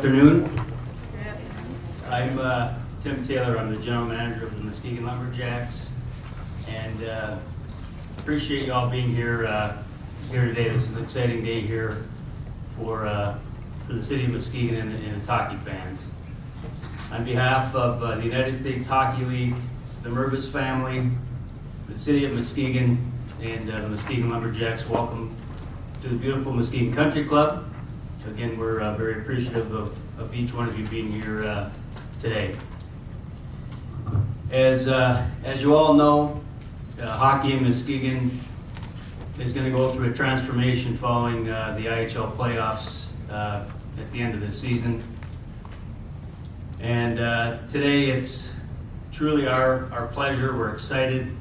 afternoon. I'm Tim Taylor. I'm the general manager of the Muskegon Lumberjacks, and appreciate you all being here today. This is an exciting day here for the city of Muskegon and its hockey fans. On behalf of the United States Hockey League, the Mervis family, the city of Muskegon, and the Muskegon Lumberjacks, welcome to the beautiful Muskegon Country Club. Again, we're very appreciative of each one of you being here today. As you all know, hockey in Muskegon is going to go through a transformation following the IHL playoffs at the end of this season. And today it's truly our pleasure, we're excited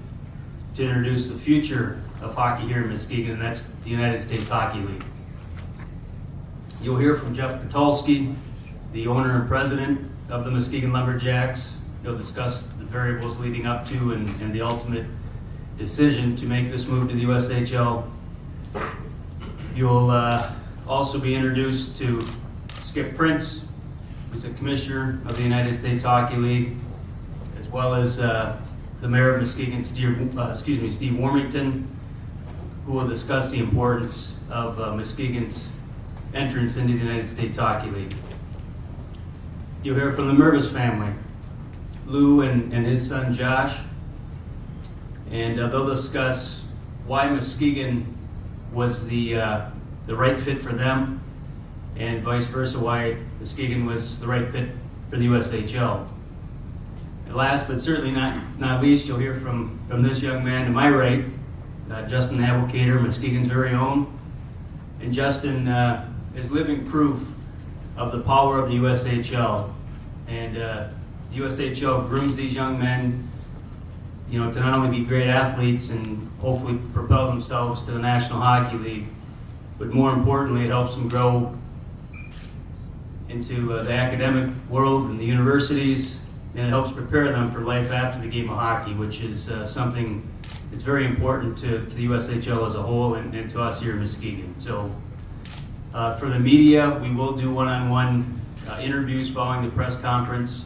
to introduce the future of hockey here in Muskegon, and that's the United States Hockey League. You'll hear from Jeff Katulski, the owner and president of the Muskegon Lumberjacks. He'll discuss the variables leading up to and the ultimate decision to make this move to the USHL. You'll also be introduced to Skip Prince, who's the commissioner of the United States Hockey League, as well as the mayor of Muskegon, Steve Warmington, who will discuss the importance of Muskegon's entrance into the United States Hockey League. You'll hear from the Mervis family, Lou and his son Josh, and they'll discuss why Muskegon was the right fit for them, and vice versa, why Muskegon was the right fit for the USHL. And last but certainly not least, you'll hear from this young man to my right, Justin Abelcater, Muskegon's very own. And Justin is living proof of the power of the USHL. And the USHL grooms these young men, to not only be great athletes and hopefully propel themselves to the National Hockey League, but more importantly, it helps them grow into the academic world and the universities, and it helps prepare them for life after the game of hockey, which is something that's very important to the USHL as a whole and to us here in Muskegon. So for the media, we will do one-on-one interviews following the press conference.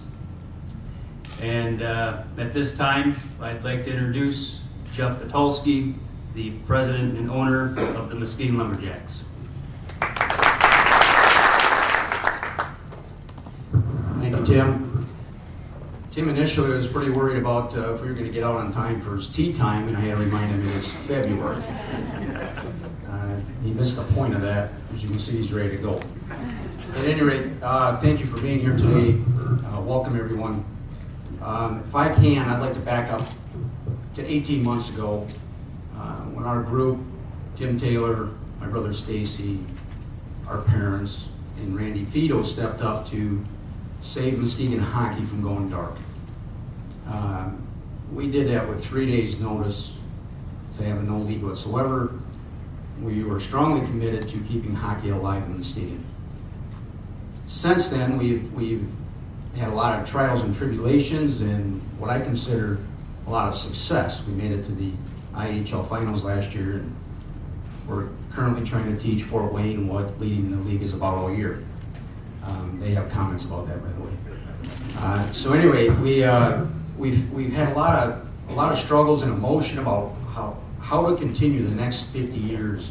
And at this time, I'd like to introduce Jeff Katulski, the president and owner of the Muskegon Lumberjacks. Thank you, Tim. Tim initially was pretty worried about if we were going to get out on time for his tea time, and I had to remind him it was February. He missed the point of that. As you can see, he's ready to go. At any rate, thank you for being here today. Welcome, everyone. If I can, I'd like to back up to 18 months ago when our group, Tim Taylor, my brother Stacy, our parents, and Randy Fido stepped up to save Muskegon hockey from going dark. We did that with 3 days' notice to have no league whatsoever. We were strongly committed to keeping hockey alive in the stadium. Since then, we've had a lot of trials and tribulations and what I consider a lot of success. We made it to the IHL finals last year, and we're currently trying to teach Fort Wayne what leading the league is about all year. They have comments about that, by the way. So anyway, we've had a lot of struggles and emotion about how to continue the next 50 years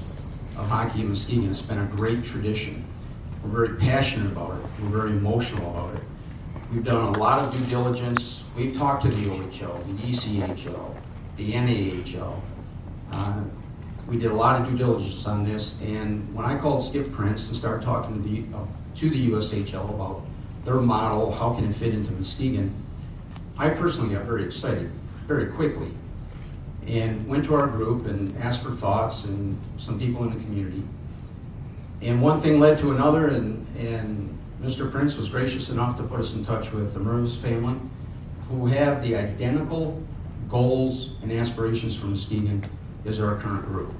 of hockey in Muskegon. It's been a great tradition. We're very passionate about it. We're very emotional about it. We've done a lot of due diligence. We've talked to the OHL, the ECHL, the NAHL. We did a lot of due diligence on this, and when I called Skip Prince and started talking to the USHL about their model, how can it fit into Muskegon, I personally got very excited very quickly and went to our group and asked for thoughts and some people in the community. And one thing led to another, and Mr. Prince was gracious enough to put us in touch with the Mervis family, who have the identical goals and aspirations for Muskegon as our current group.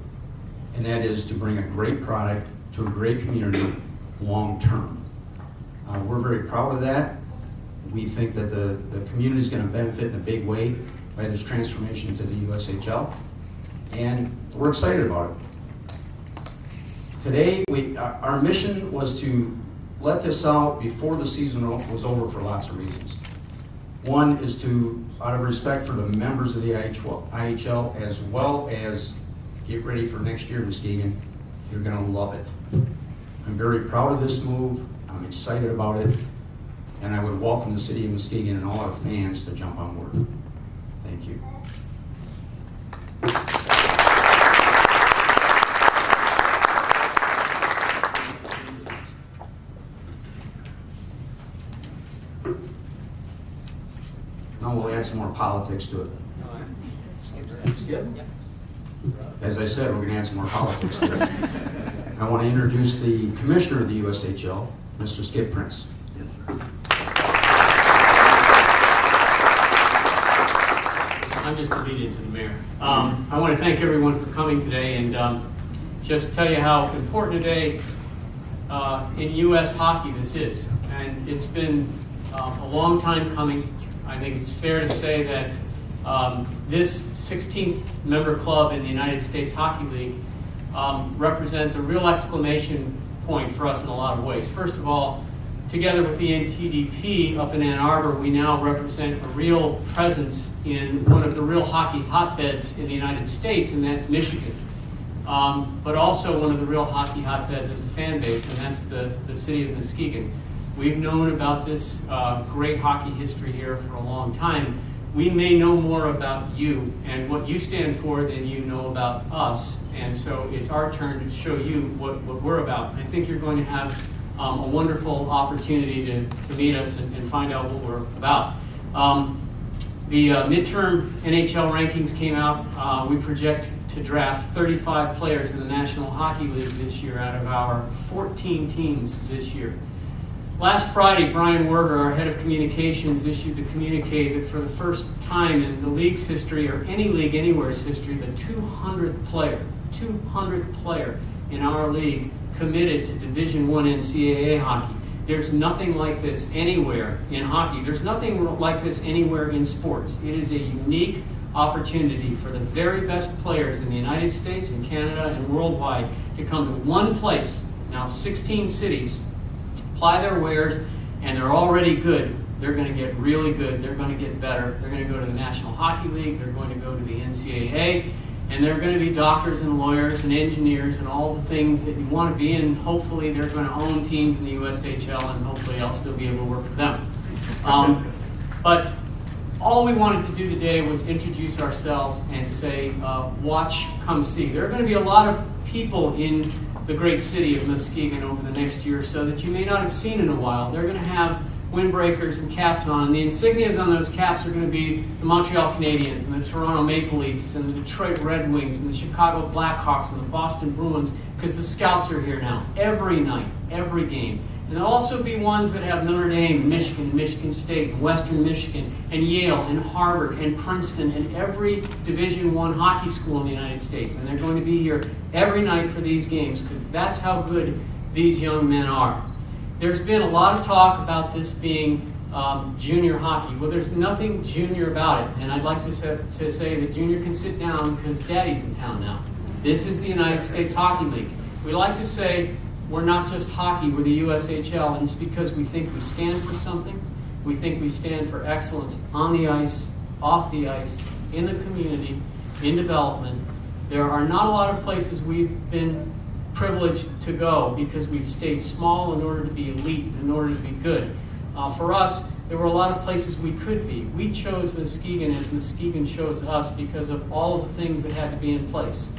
And that is to bring a great product to a great community long term. We're very proud of that. We think that the community is going to benefit in a big way by this transformation to the USHL, and we're excited about it. Today, our mission was to let this out before the season was over for lots of reasons. One is to, out of respect for the members of the IHL, as well as get ready for next year, Muskegon. You're gonna love it. I'm very proud of this move. I'm excited about it. And I would welcome the city of Muskegon and all our fans to jump on board. Thank you. Now we'll add some more politics to it. Skip? As I said, we're going to add some more politics to it. I want to introduce the commissioner of the USHL, Mr. Skip Prince. Yes, sir. I'm just obedient to the mayor. I want to thank everyone for coming today and just tell you how important a day in U.S. hockey this is. And it's been a long time coming. I think it's fair to say that this 16th member club in the United States Hockey League represents a real exclamation point for us in a lot of ways. First of all, together with the NTDP up in Ann Arbor, we now represent a real presence in one of the real hockey hotbeds in the United States, and that's Michigan. But also one of the real hockey hotbeds as a fan base, and that's the city of Muskegon. We've known about this great hockey history here for a long time. We may know more about you and what you stand for than you know about us, and so it's our turn to show you what we're about. I think you're going to have a wonderful opportunity to meet us and find out what we're about. The midterm NHL rankings came out. We project to draft 35 players in the National Hockey League this year out of our 14 teams this year. Last Friday, Brian Werger, our head of communications, issued the communique that for the first time in the league's history, or any league anywhere's history, the 200th player in our league committed to Division I NCAA hockey. There's nothing like this anywhere in hockey. There's nothing like this anywhere in sports. It is a unique opportunity for the very best players in the United States and Canada and worldwide to come to one place, now 16 cities, apply their wares, and they're already good. They're going to get really good. They're going to get better. They're going to go to the National Hockey League. They're going to go to the NCAA. And they're going to be doctors and lawyers and engineers and all the things that you want to be. And hopefully they're going to own teams in the USHL, and hopefully I'll still be able to work for them. But all we wanted to do today was introduce ourselves and say, watch, come see. There are going to be a lot of people in the great city of Muskegon over the next year or so that you may not have seen in a while. They're going to have windbreakers and caps on, and the insignias on those caps are going to be the Montreal Canadiens and the Toronto Maple Leafs and the Detroit Red Wings and the Chicago Blackhawks and the Boston Bruins, because the scouts are here now every night, every game. And there'll also be ones that have Notre Dame, Michigan, Michigan State, Western Michigan, and Yale, and Harvard, and Princeton, and every Division I hockey school in the United States. And they're going to be here every night for these games, because that's how good these young men are. There's been a lot of talk about this being junior hockey. Well, there's nothing junior about it. And I'd like to say that junior can sit down because daddy's in town now. This is the United States Hockey League. We like to say we're not just hockey, we're the USHL, and it's because we think we stand for something. We think we stand for excellence on the ice, off the ice, in the community, in development. There are not a lot of places we've been privileged to go because we've stayed small in order to be elite, in order to be good. For us, there were a lot of places we could be. We chose Muskegon as Muskegon chose us because of all of the things that had to be in place.